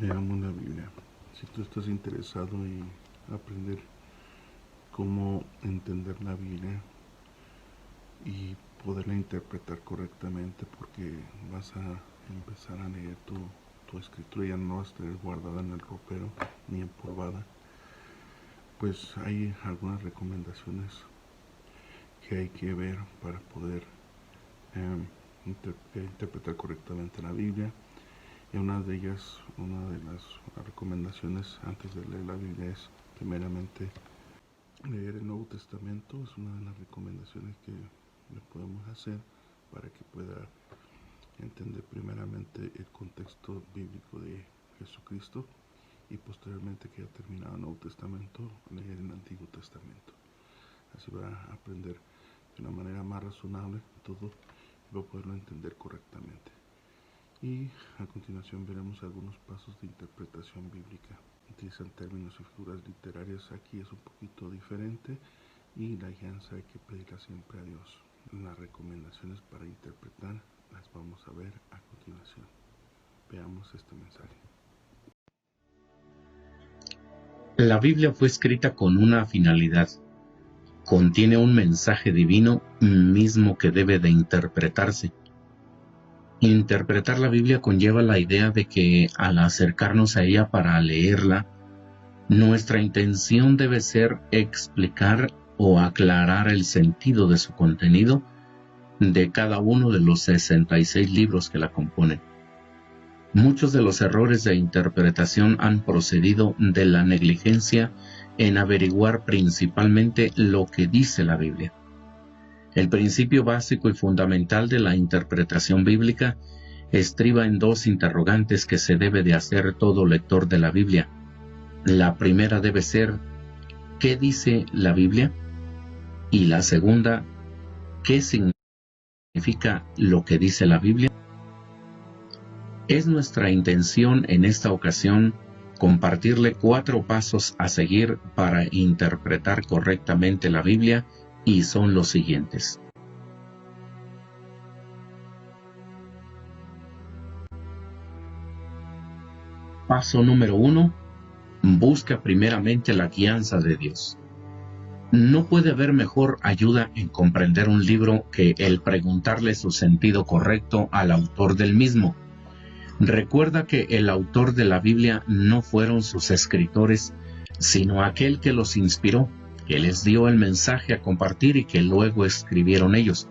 Veamos la Biblia. Si tú estás interesado en aprender cómo entender la Biblia y poderla interpretar correctamente, porque vas a empezar a leer tu escritura, ya no vas a tener guardada en el ropero ni empolvada, pues hay algunas recomendaciones que hay que ver para poder interpretar correctamente la Biblia. Y una de ellas, una de las recomendaciones antes de leer la Biblia es primeramente leer el Nuevo Testamento. Es una de las recomendaciones que le podemos hacer para que pueda entender primeramente el contexto bíblico de Jesucristo y posteriormente, que haya terminado el Nuevo Testamento, leer el Antiguo Testamento. Así va a aprender de una manera más razonable todo y va a poderlo entender correctamente. Y a continuación veremos algunos pasos de interpretación bíblica. Utilizan términos y figuras literarias. Aquí es un poquito diferente y la guianza hay que pedirla siempre a Dios. Las recomendaciones para interpretar las vamos a ver a continuación. Veamos este mensaje. La Biblia fue escrita con una finalidad. Contiene un mensaje divino mismo que debe de interpretarse. Interpretar la Biblia conlleva la idea de que al acercarnos a ella para leerla, nuestra intención debe ser explicar o aclarar el sentido de su contenido de cada uno de los 66 libros que la componen. Muchos de los errores de interpretación han procedido de la negligencia en averiguar principalmente lo que dice la Biblia. El principio básico y fundamental de la interpretación bíblica estriba en dos interrogantes que se debe de hacer todo lector de la Biblia. La primera debe ser, ¿qué dice la Biblia? Y la segunda, ¿qué significa lo que dice la Biblia? Es nuestra intención en esta ocasión compartirle 4 pasos a seguir para interpretar correctamente la Biblia, y son los siguientes. Paso número 1. Busca primeramente la guianza de Dios. No puede haber mejor ayuda en comprender un libro que el preguntarle su sentido correcto al autor del mismo. Recuerda que el autor de la Biblia no fueron sus escritores, sino aquel que los inspiró, que les dio el mensaje a compartir y que luego escribieron ellos.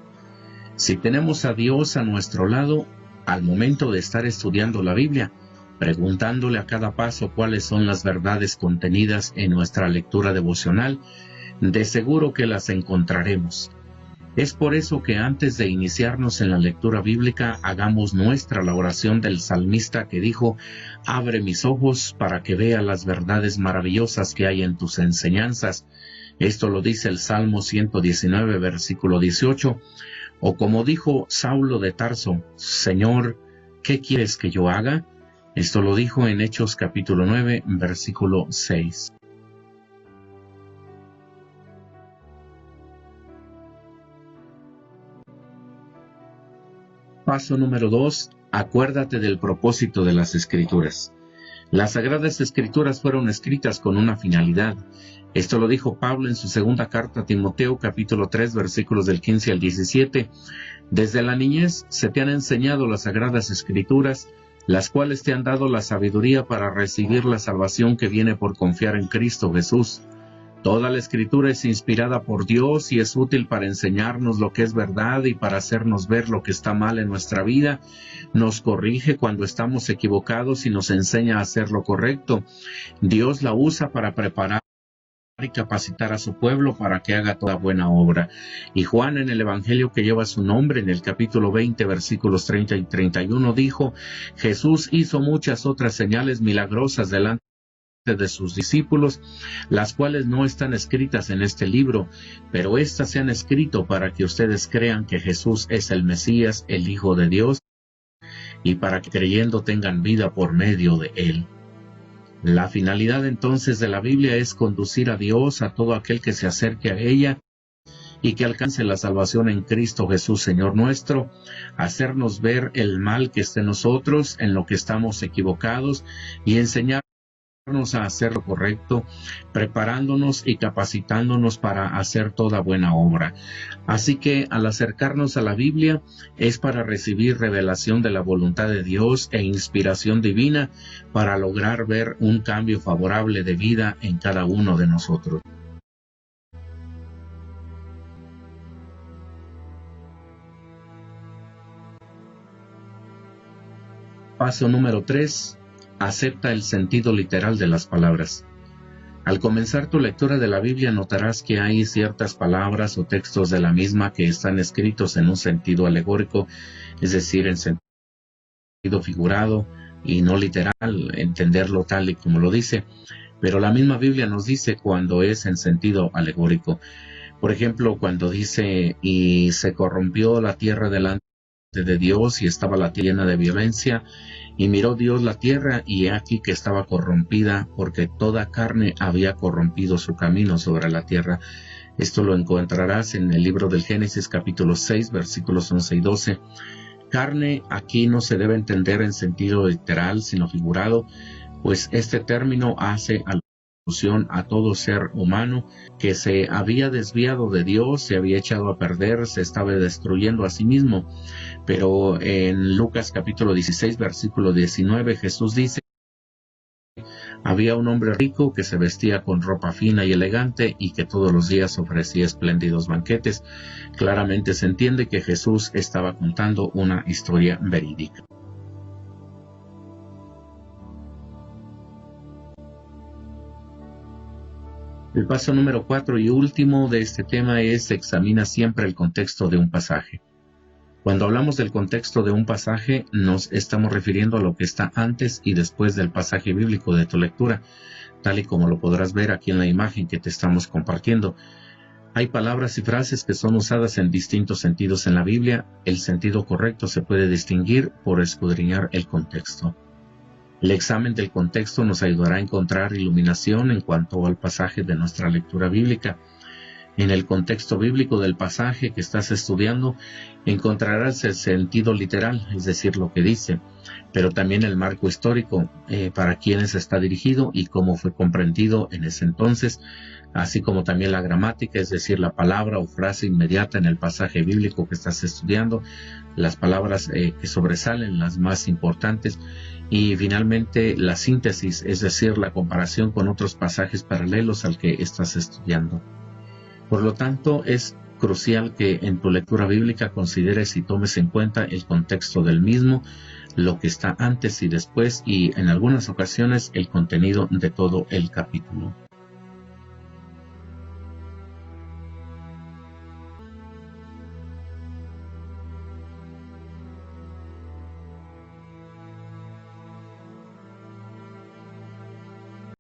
Si tenemos a Dios a nuestro lado, al momento de estar estudiando la Biblia, preguntándole a cada paso cuáles son las verdades contenidas en nuestra lectura devocional, de seguro que las encontraremos. Es por eso que antes de iniciarnos en la lectura bíblica, hagamos nuestra la oración del salmista que dijo: «Abre mis ojos para que vea las verdades maravillosas que hay en tus enseñanzas». Esto lo dice el Salmo 119, versículo 18. O como dijo Saulo de Tarso: «Señor, ¿qué quieres que yo haga?». Esto lo dijo en Hechos capítulo 9, versículo 6. Paso número 2. Acuérdate del propósito de las Escrituras. Las Sagradas Escrituras fueron escritas con una finalidad. Esto lo dijo Pablo en su segunda carta a Timoteo, capítulo 3, versículos del 15 al 17. Desde la niñez se te han enseñado las Sagradas Escrituras, las cuales te han dado la sabiduría para recibir la salvación que viene por confiar en Cristo Jesús. Toda la Escritura es inspirada por Dios y es útil para enseñarnos lo que es verdad y para hacernos ver lo que está mal en nuestra vida. Nos corrige cuando estamos equivocados y nos enseña a hacer lo correcto. Dios la usa para preparar y capacitar a su pueblo para que haga toda buena obra. Y Juan, en el Evangelio que lleva su nombre, en el capítulo 20, versículos 30 y 31, dijo: «Jesús hizo muchas otras señales milagrosas delante de sus discípulos, las cuales no están escritas en este libro, pero éstas se han escrito para que ustedes crean que Jesús es el Mesías, el Hijo de Dios, y para que creyendo tengan vida por medio de él». La finalidad entonces de la Biblia es conducir a Dios a todo aquel que se acerque a ella y que alcance la salvación en Cristo Jesús, Señor nuestro, hacernos ver el mal que está en nosotros, en lo que estamos equivocados, y enseñarnos a hacer lo correcto, preparándonos y capacitándonos para hacer toda buena obra. Así que al acercarnos a la Biblia es para recibir revelación de la voluntad de Dios e inspiración divina para lograr ver un cambio favorable de vida en cada uno de nosotros. Paso número 3. Acepta el sentido literal de las palabras. Al comenzar tu lectura de la Biblia notarás que hay ciertas palabras o textos de la misma que están escritos en un sentido alegórico, es decir, en sentido figurado y no literal, entenderlo tal y como lo dice. Pero la misma Biblia nos dice cuando es en sentido alegórico. Por ejemplo, cuando dice, y se corrompió la tierra delante de Dios y estaba la tierra llena de violencia, y miró Dios la tierra, y he aquí que estaba corrompida, porque toda carne había corrompido su camino sobre la tierra. Esto lo encontrarás en el libro del Génesis capítulo 6, versículos 11 y 12. Carne aquí no se debe entender en sentido literal, sino figurado, pues este término hace alusión a todo ser humano que se había desviado de Dios, se había echado a perder, se estaba destruyendo a sí mismo. Pero en Lucas capítulo 16, versículo 19, Jesús dice: había un hombre rico que se vestía con ropa fina y elegante y que todos los días ofrecía espléndidos banquetes. Claramente se entiende que Jesús estaba contando una historia verídica. El paso número 4 y último de este tema es: examina siempre el contexto de un pasaje. Cuando hablamos del contexto de un pasaje, nos estamos refiriendo a lo que está antes y después del pasaje bíblico de tu lectura, tal y como lo podrás ver aquí en la imagen que te estamos compartiendo. Hay palabras y frases que son usadas en distintos sentidos en la Biblia. El sentido correcto se puede distinguir por escudriñar el contexto. El examen del contexto nos ayudará a encontrar iluminación en cuanto al pasaje de nuestra lectura bíblica. En el contexto bíblico del pasaje que estás estudiando, encontrarás el sentido literal, es decir, lo que dice, pero también el marco histórico, para quienes está dirigido y cómo fue comprendido en ese entonces, así como también la gramática, es decir, la palabra o frase inmediata en el pasaje bíblico que estás estudiando, las palabras que sobresalen, las más importantes, y finalmente la síntesis, es decir, la comparación con otros pasajes paralelos al que estás estudiando. Por lo tanto, es crucial que en tu lectura bíblica consideres y tomes en cuenta el contexto del mismo, lo que está antes y después, y en algunas ocasiones el contenido de todo el capítulo.